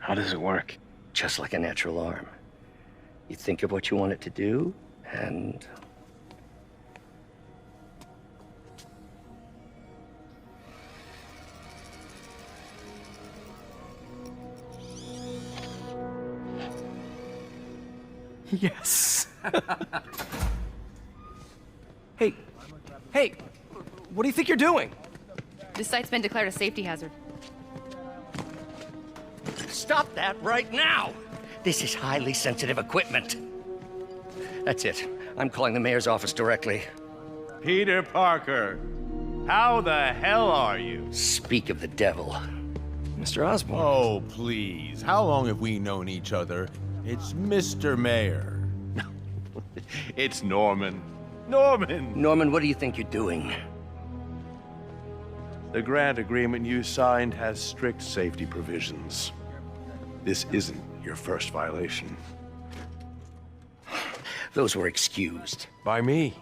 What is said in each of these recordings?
How does it work? Just like a natural arm. You think of what you want it to do, and... Yes. Hey, hey, what do you think you're doing? This site's been declared a safety hazard. Stop that right now! This is highly sensitive equipment. That's it. I'm calling the mayor's office directly. Peter Parker, how the hell are you? Speak of the devil. Mr. Osborn. Oh, please. How long have we known each other? It's Mr. Mayor. It's Norman. Norman! Norman, what do you think you're doing? The grant agreement you signed has strict safety provisions. This isn't your first violation. Those were excused. By me.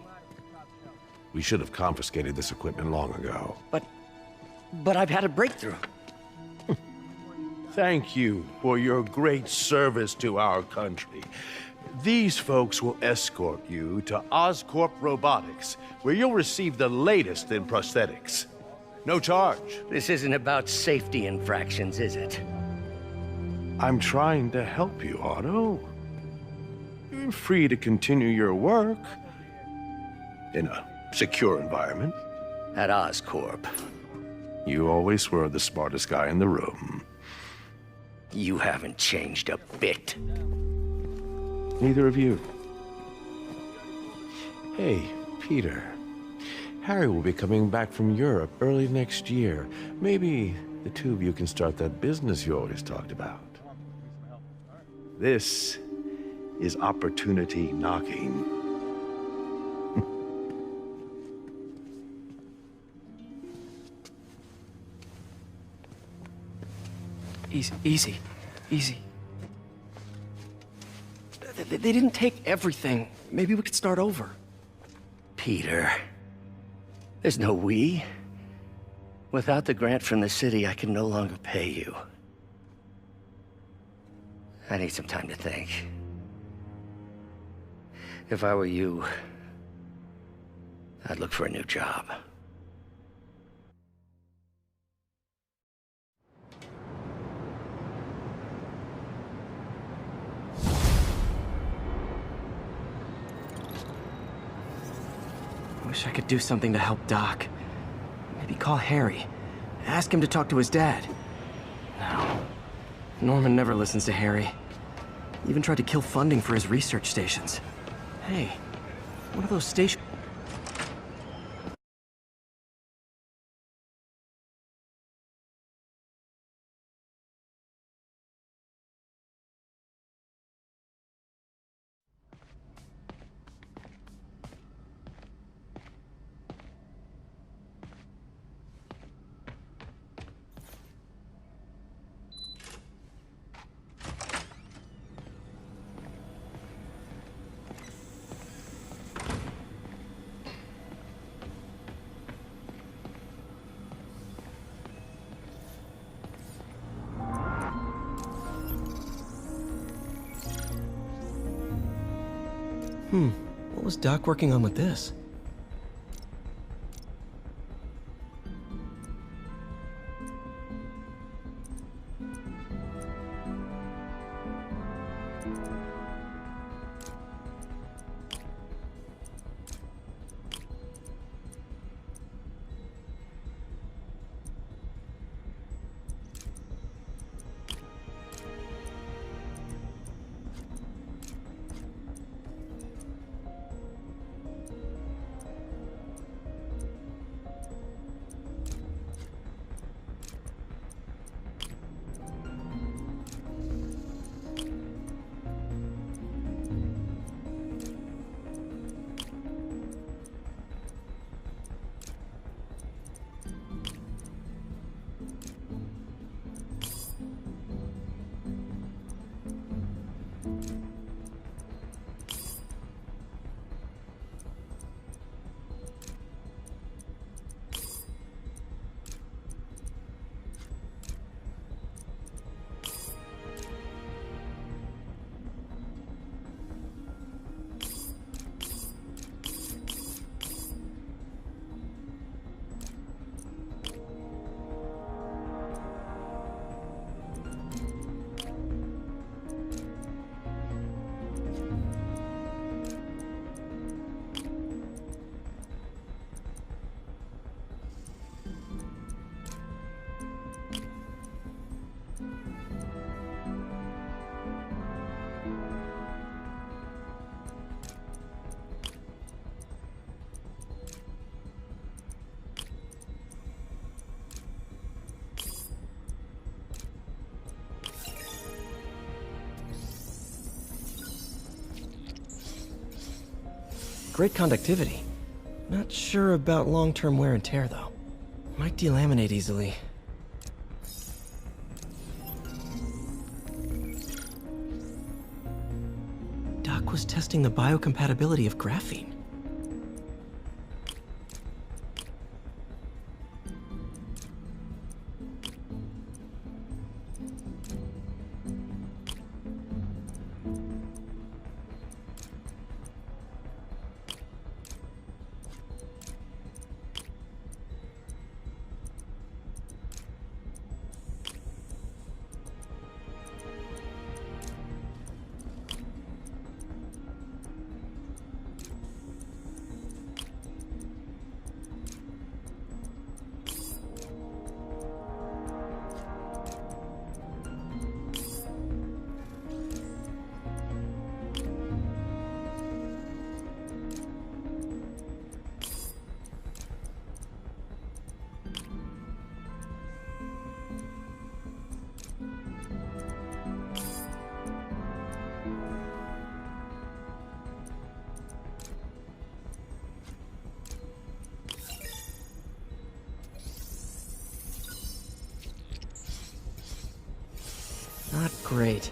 We should have confiscated this equipment long ago. But I've had a breakthrough. Thank you for your great service to our country. These folks will escort you to Oscorp Robotics, where you'll receive the latest in prosthetics. No charge. This isn't about safety infractions, is it? I'm trying to help you, Otto. You're free to continue your work in a secure environment. At Oscorp. You always were the smartest guy in the room. You haven't changed a bit. Neither of you. Hey, Peter. Harry will be coming back from Europe early next year. Maybe the two of you can start that business you always talked about. This is opportunity knocking. Easy. They didn't take everything. Maybe we could start over. Peter. There's no we. Without the grant from the city, I can no longer pay you. I need some time to think. If I were you, I'd look for a new job. Wish I could do something to help Doc. Maybe call Harry. Ask him to talk to his dad. No. Norman never listens to Harry. Even tried to kill funding for his research stations. Hey, one of those stations... What was Doc working on with this? Great conductivity. Not sure about long-term wear and tear, though. Might delaminate easily. Doc was testing the biocompatibility of graphene. Not great.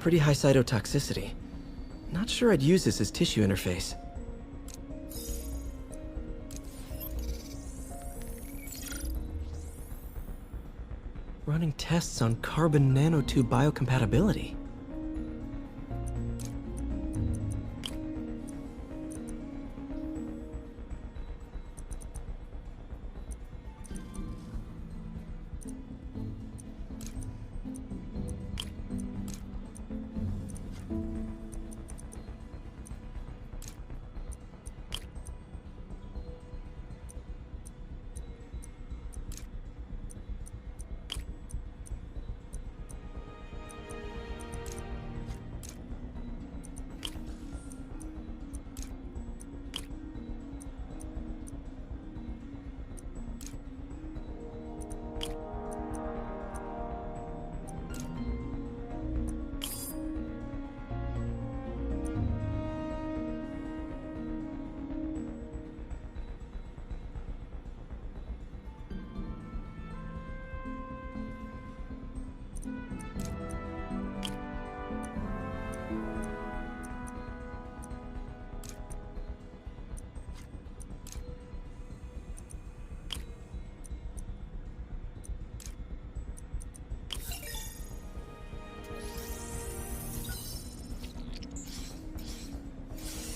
Pretty high cytotoxicity. Not sure I'd use this as tissue interface. Running tests on carbon nanotube biocompatibility.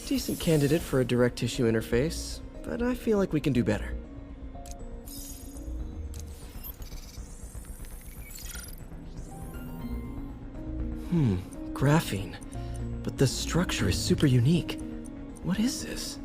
Decent candidate for a direct tissue interface, but I feel like we can do better. Graphene. But the structure is super unique. What is this?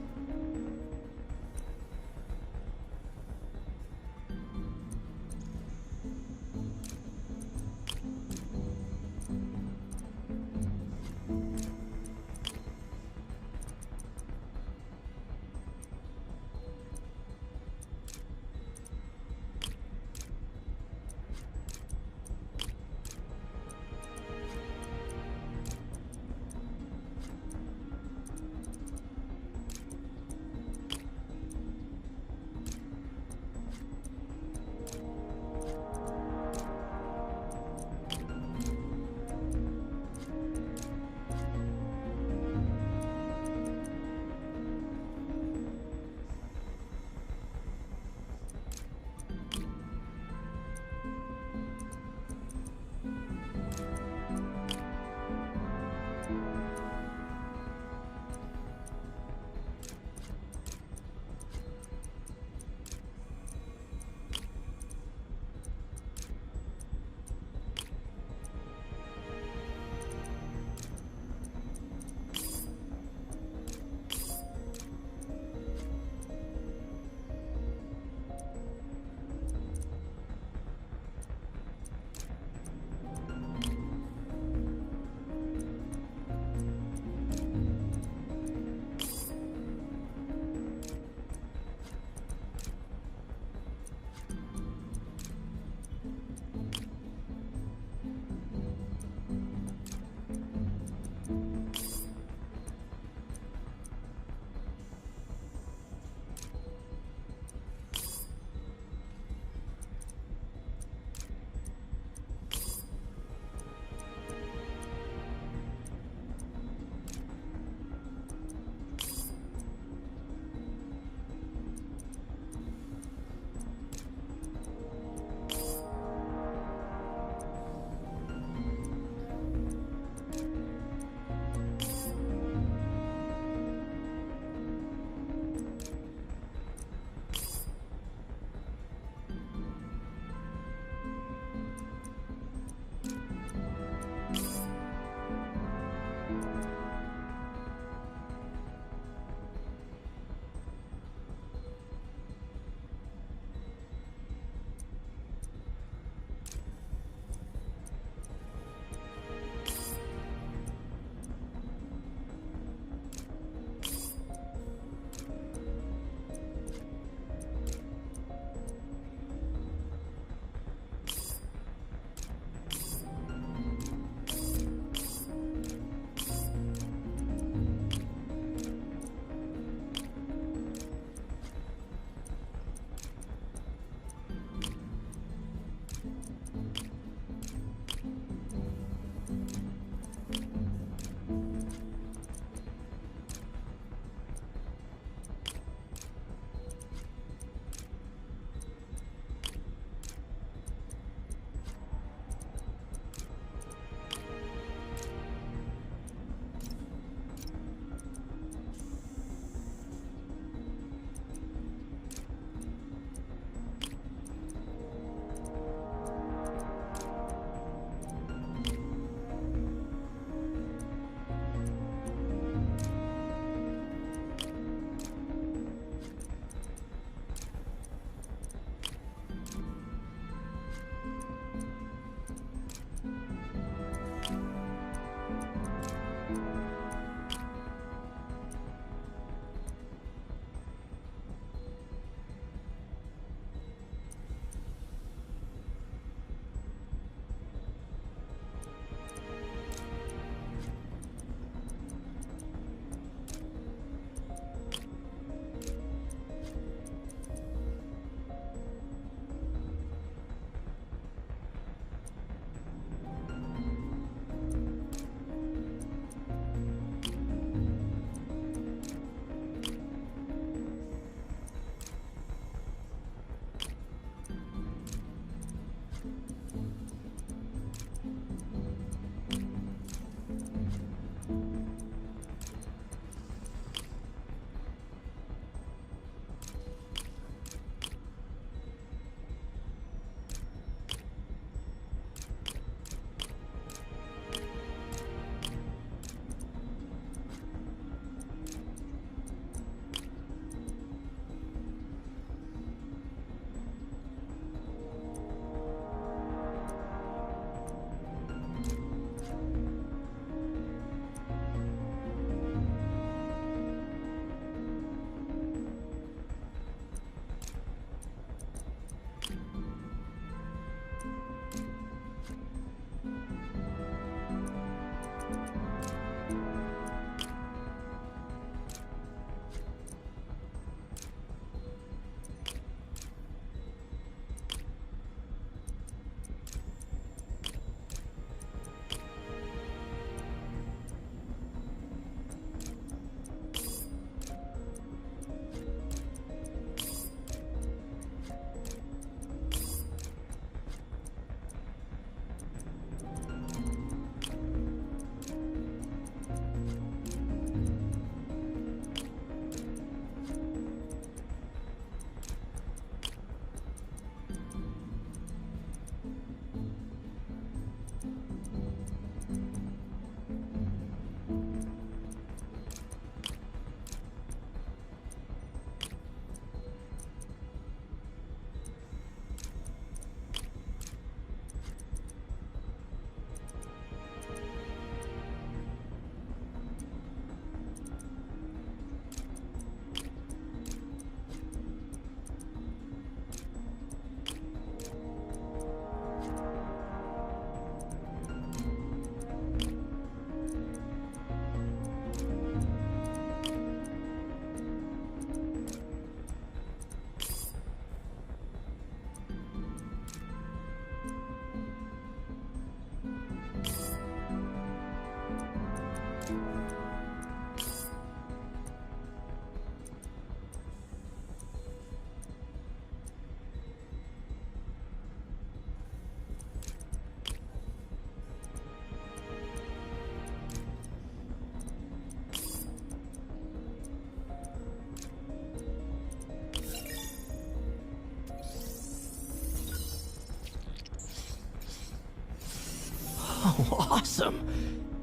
awesome!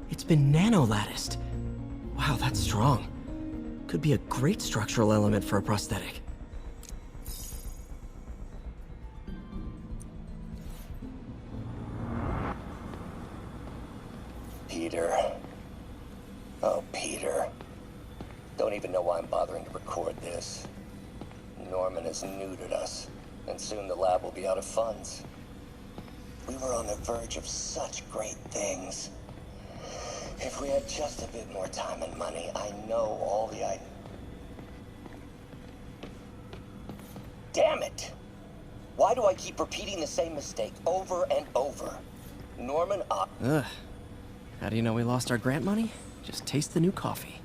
It's been nano-latticed. Wow, that's strong. Could be a great structural element for a prosthetic. Peter. Oh, Peter. Don't even know why I'm bothering to record this. Norman has neutered us, and soon the lab will be out of funds. We were on the verge of such great things. If we had just a bit more time and money, I know all the Damn it! Why do I keep repeating the same mistake over and over? Norman, Ugh. How do you know we lost our grant money? Just taste the new coffee.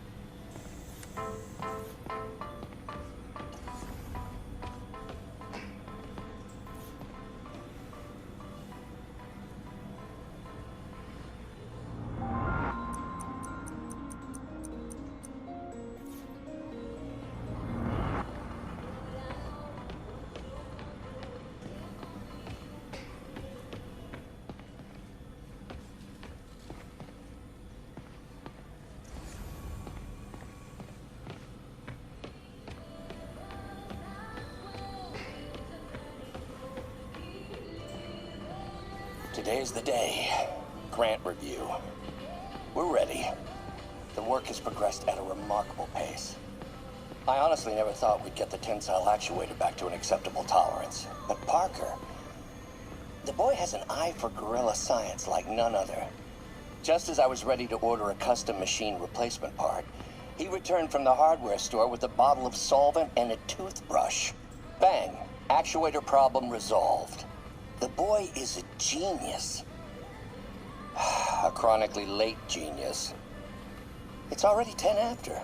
Today's the day. Grant review. We're ready. The work has progressed at a remarkable pace. I honestly never thought we'd get the tensile actuator back to an acceptable tolerance. But Parker, the boy has an eye for guerrilla science like none other. Just as I was ready to order a custom machine replacement part, he returned from the hardware store with a bottle of solvent and a toothbrush. Bang! Actuator problem resolved. The boy is a genius. A chronically late genius. It's already 10 after.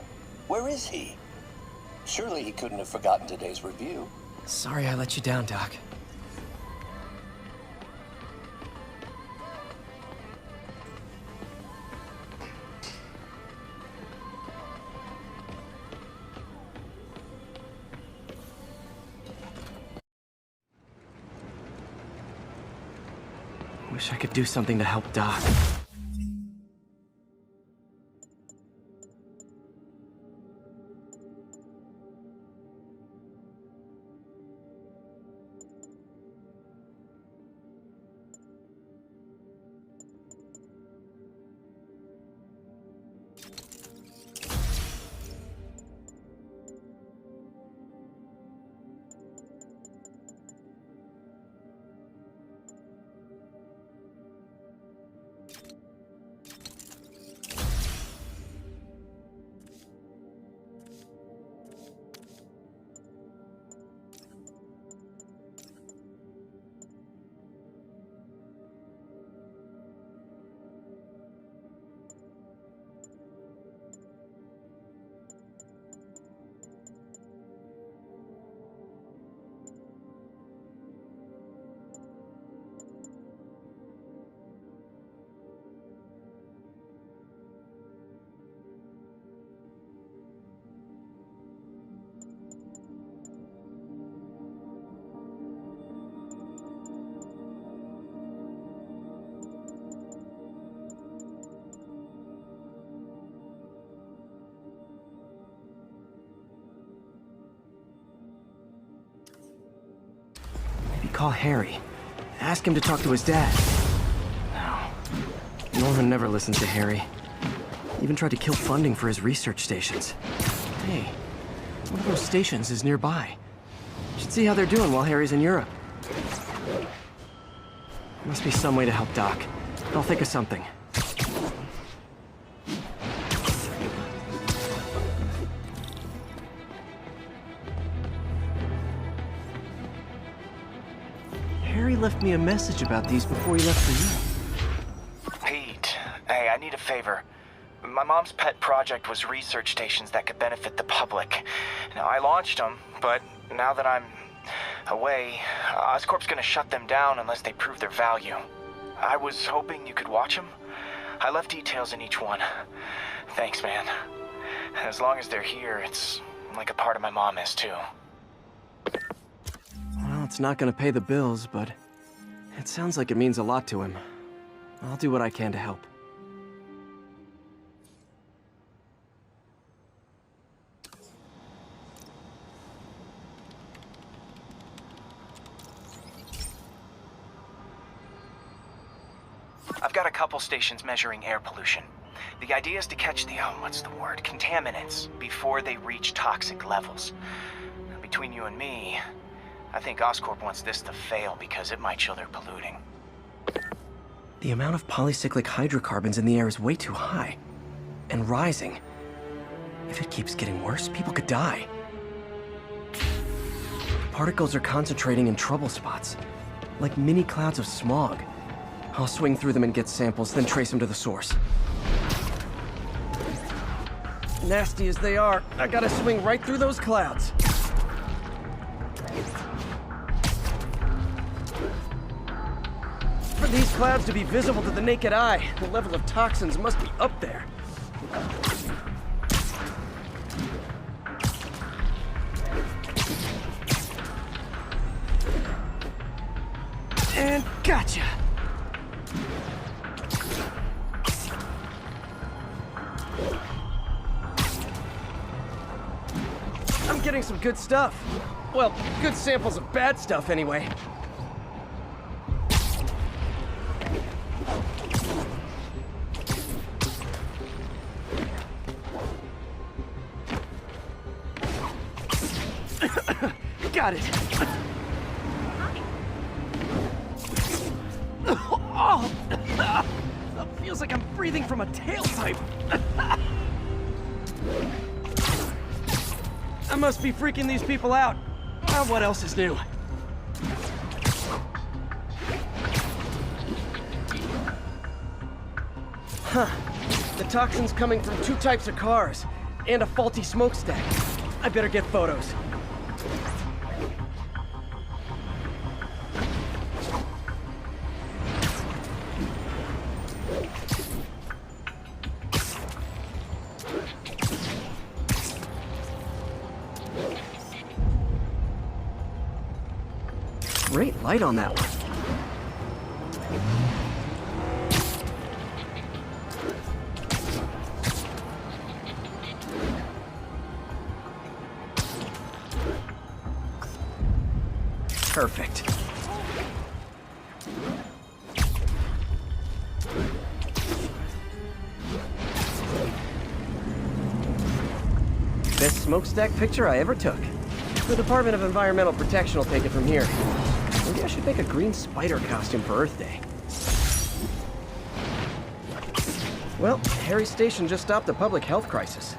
Where is he? Surely he couldn't have forgotten today's review. Sorry I let you down, Doc. Wish I could do something to help Doc. Call Harry. Ask him to talk to his dad. No. Norman never listens to Harry. Even tried to kill funding for his research stations. Hey, one of those stations is nearby. Should see how they're doing while Harry's in Europe. Must be some way to help Doc. I'll think of something. Harry left me a message about these before he left for you. Pete, hey, I need a favor. My mom's pet project was research stations that could benefit the public. Now, I launched them, but now that I'm away, Oscorp's gonna shut them down unless they prove their value. I was hoping you could watch them. I left details in each one. Thanks, man. As long as they're here, it's like a part of my mom is, too. Well, it's not gonna pay the bills, but it sounds like it means a lot to him. I'll do what I can to help. I've got a couple stations measuring air pollution. The idea is to catch the, what's the word, contaminants before they reach toxic levels. Between you and me, I think Oscorp wants this to fail because it might show they're polluting. The amount of polycyclic hydrocarbons in the air is way too high. And rising. If it keeps getting worse, people could die. Particles are concentrating in trouble spots, like mini clouds of smog. I'll swing through them and get samples, then trace them to the source. Nasty as they are, I gotta swing right through those clouds. For these clouds to be visible to the naked eye, the level of toxins must be up there. And gotcha! I'm getting some good stuff. Well, good samples of bad stuff anyway. Got it. Oh, that feels like I'm breathing from a tailpipe. I must be freaking these people out. What else is new? Huh. The toxin's coming from 2 types of cars, and a faulty smokestack. I better get photos. Great light on that one. Perfect. Best smokestack picture I ever took. The Department of Environmental Protection will take it from here. Maybe I should make a green spider costume for Earth Day. Well, Harry's station just stopped a public health crisis.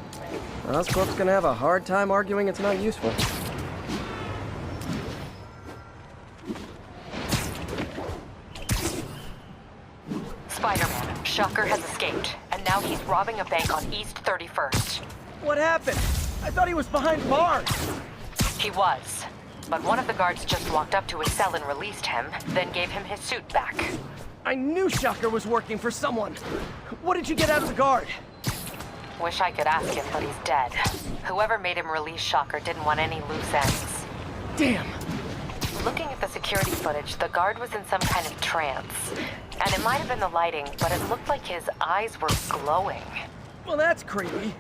Oscorp's gonna have a hard time arguing it's not useful. Spider-Man, Shocker has escaped, and now he's robbing a bank on East 31st. What happened? I thought he was behind bars. He was. But one of the guards just walked up to his cell and released him, then gave him his suit back. I knew Shocker was working for someone. What did you get out of the guard? Wish I could ask him, but he's dead. Whoever made him release Shocker didn't want any loose ends. Damn. Looking at the security footage, the guard was in some kind of trance. And it might have been the lighting, but it looked like his eyes were glowing. Well, that's creepy.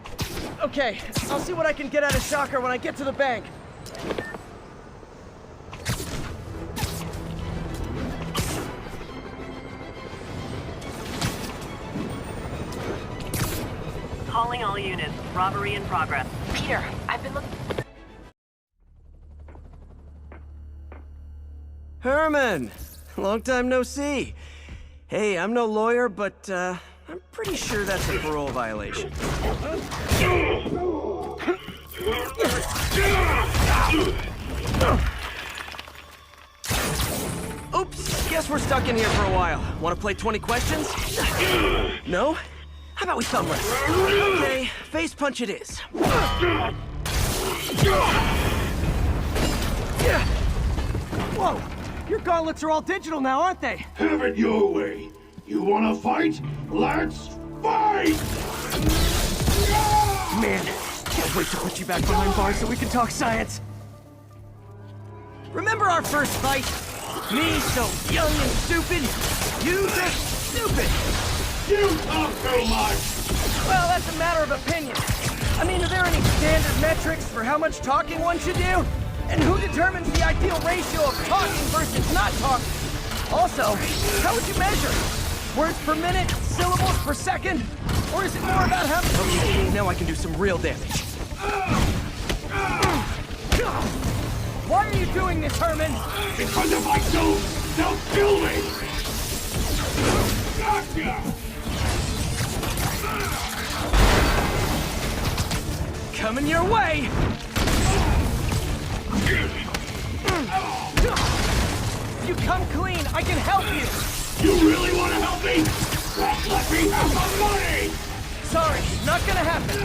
Okay, I'll see what I can get out of Shocker when I get to the bank. Calling all units. Robbery in progress. Peter, I've been looking... Herman! Long time no see. Hey, I'm no lawyer, but, I'm pretty sure that's a parole violation. Oops, guess we're stuck in here for a while. Want to play 20 questions? No? How about we thumb wrestle? Okay, face punch it is. Whoa! Your gauntlets are all digital now, aren't they? Have it your way. You wanna fight? Let's fight! Man, can't wait to put you back behind bars so we can talk science. Remember our first fight? Me so young and stupid? You just stupid! You talk too much! Well, that's a matter of opinion. I mean, are there any standard metrics for how much talking one should do? And who determines the ideal ratio of talking versus not talking? Also, how would you measure it? Words per minute? Syllables per second? Or is it more about how... Okay, now I can do some real damage. Why are you doing this, Herman? Because if I don't, they'll kill me! Gotcha! Coming your way! If you come clean, I can help you! You really want to help me? Let me have some money! Sorry, not gonna happen.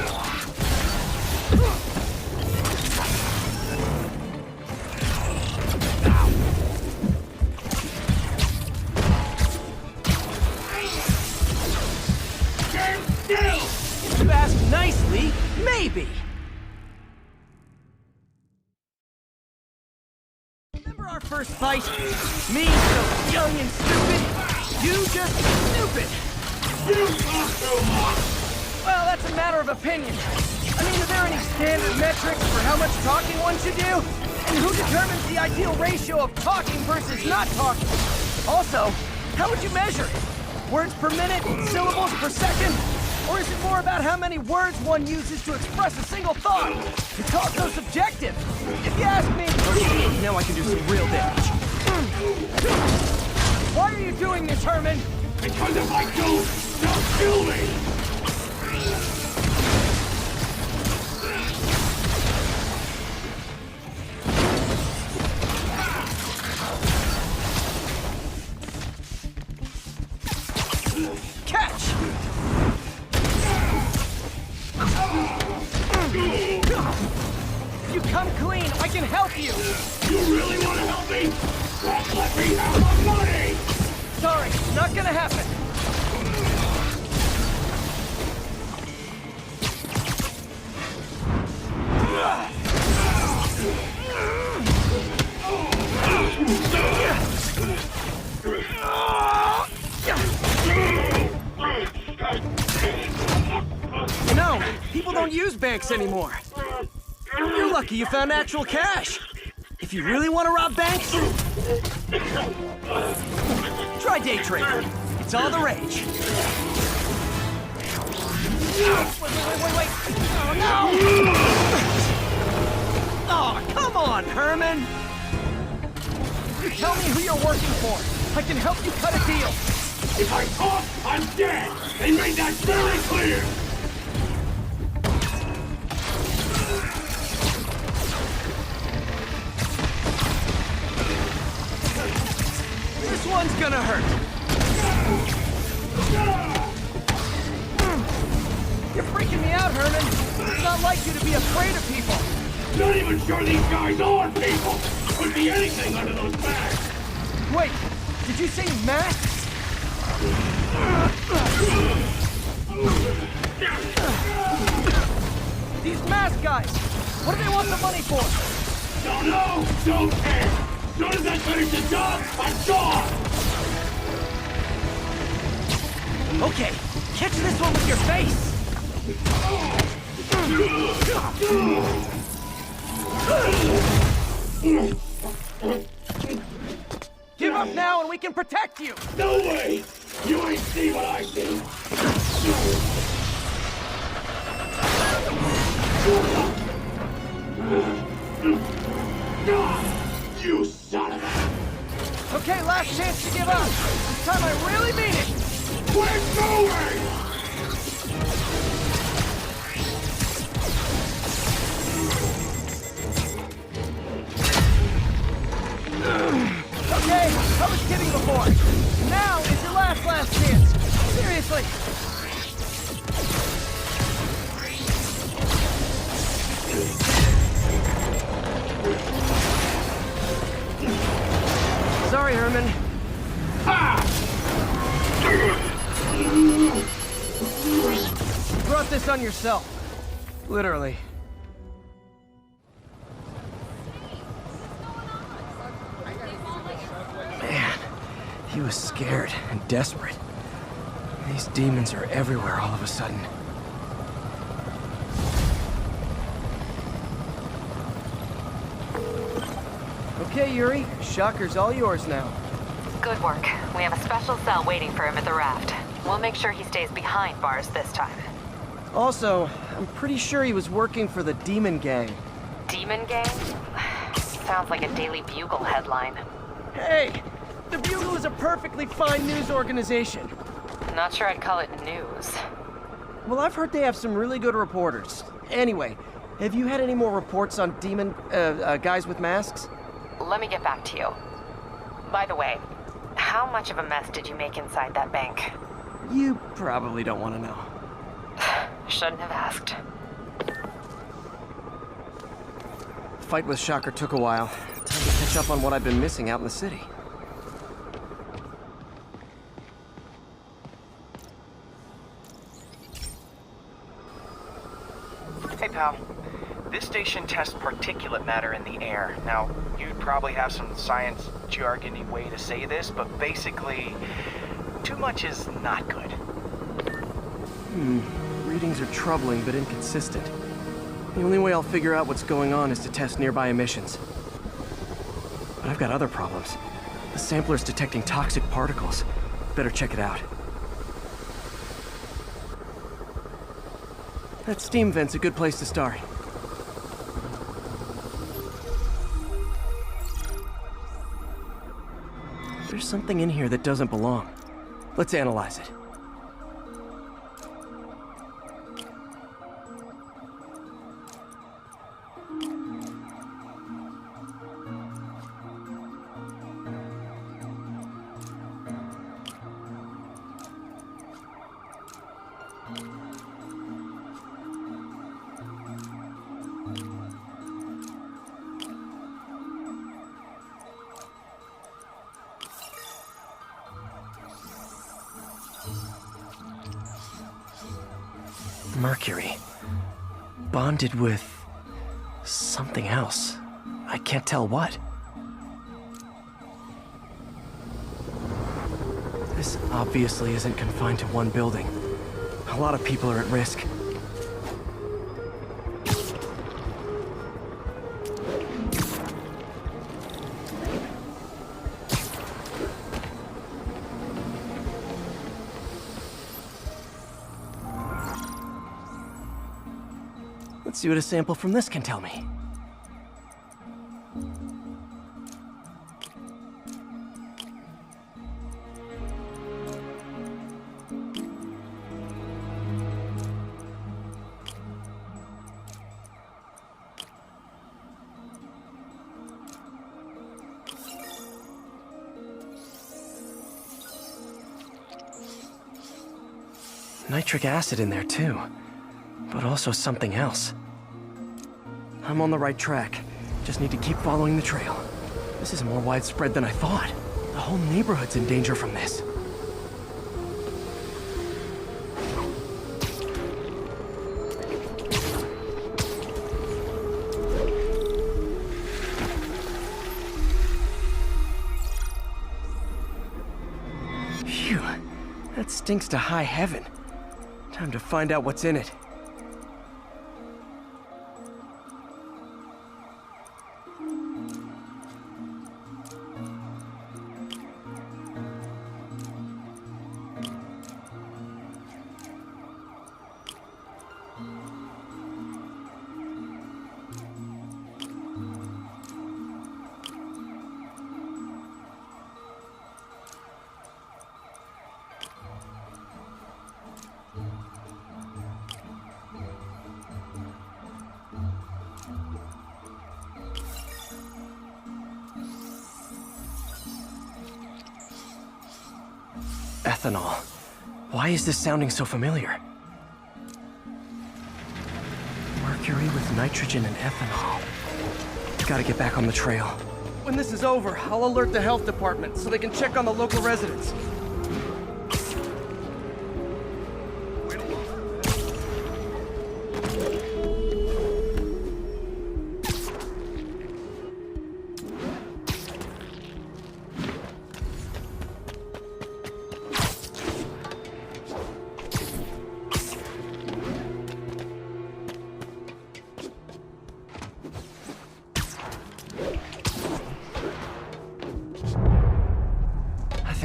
If you ask nicely, maybe. Remember our first fight? Me, so young and stupid. You just stupid. You talk too much! Well, that's a matter of opinion. I mean, are there any standard metrics for how much talking one should do? And who determines the ideal ratio of talking versus not talking? Also, how would you measure it? Words per minute? Syllables per second? Or is it more about how many words one uses to express a single thought? It's also subjective. If you ask me... Okay, now I can do some real damage. Why are you doing this, Herman? Because if I don't, they'll kill me! Catch! If you come clean, I can help you! You really want to help me? Let me have my money! Sorry, not gonna happen. No, people don't use banks anymore. You're lucky you found actual cash. If you really want to rob banks, try day trading. It's all the rage. Wait. Oh, no! Oh, come on, Herman! You tell me who you're working for. I can help you cut a deal. If I talk, I'm dead! They made that very clear! This one's gonna hurt. You're freaking me out, Herman. It's not like you to be afraid of people. Not even sure these guys are people! Could be anything under those masks! Wait, did you say masks? These mask guys, what do they want the money for? Don't know! Don't care! Soon as I finish the job, I'm gone! Okay, catch this one with your face! Give up now and we can protect you! No way! You ain't see what I see! You son of a... Okay, last chance to give up. This time I really mean it! We're going! Okay, I was kidding before. Now is your last chance. Seriously. Sorry, Herman. Ha! You brought this on yourself. Literally. Man, he was scared and desperate. These demons are everywhere all of a sudden. Okay, Yuri. Shocker's all yours now. Good work. We have a special cell waiting for him at the raft. We'll make sure he stays behind bars this time. Also, I'm pretty sure he was working for the Demon Gang. Demon Gang? Sounds like a Daily Bugle headline. Hey! The Bugle is a perfectly fine news organization. Not sure I'd call it news. Well, I've heard they have some really good reporters. Anyway, have you had any more reports on demon, guys with masks? Let me get back to you. By the way, how much of a mess did you make inside that bank? You probably don't want to know. Shouldn't have asked. Fight with Shocker took a while. Time to catch up on what I've been missing out in the city. Hey, pal. This station tests particulate matter in the air. Now, you'd probably have some science jargony way to say this, but basically, too much is not good. Readings are troubling but inconsistent. The only way I'll figure out what's going on is to test nearby emissions. But I've got other problems. The sampler's detecting toxic particles. Better check it out. That steam vent's a good place to start. There's something in here that doesn't belong. Let's analyze it. Mercury. Bonded with something else. I can't tell what. This obviously isn't confined to one building. A lot of people are at risk. Let's see what a sample from this can tell me. Nitric acid in there too, but also something else. I'm on the right track. Just need to keep following the trail. This is more widespread than I thought. The whole neighborhood's in danger from this. Phew, that stinks to high heaven. Time to find out what's in it. Ethanol. Why is this sounding so familiar? Mercury with nitrogen and ethanol. Gotta get back on the trail. When this is over, I'll alert the health department so they can check on the local residents.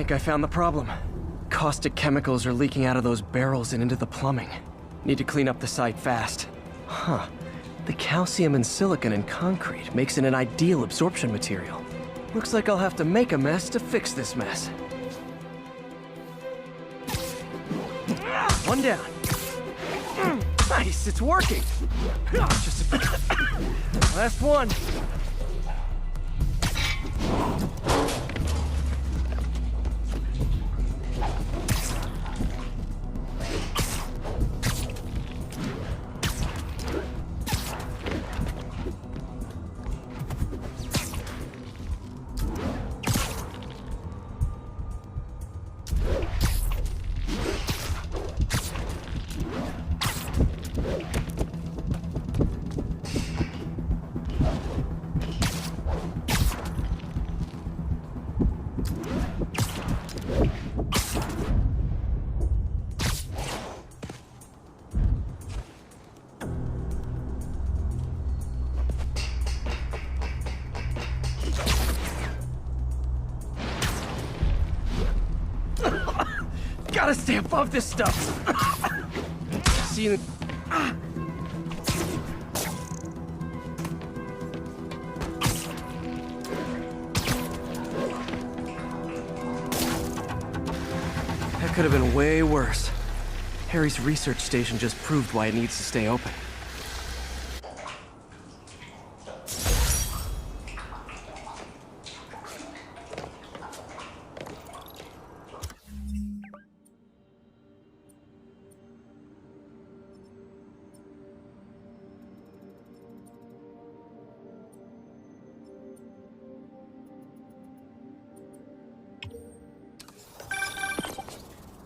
think I found the problem. Caustic chemicals are leaking out of those barrels and into the plumbing. Need to clean up the site fast. Huh. The calcium and silicon in concrete makes it an ideal absorption material. Looks like I'll have to make a mess to fix this mess. One down. Nice, it's working. Just a last one. Gotta stay above this stuff. See you. That could have been way worse. Harry's research station just proved why it needs to stay open.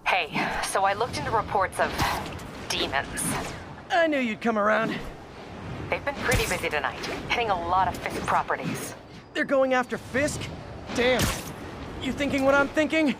Hey, so I looked into reports of demons. I knew you'd come around. They've been pretty busy tonight, hitting a lot of Fisk properties. They're going after Fisk? Damn. You thinking what I'm thinking?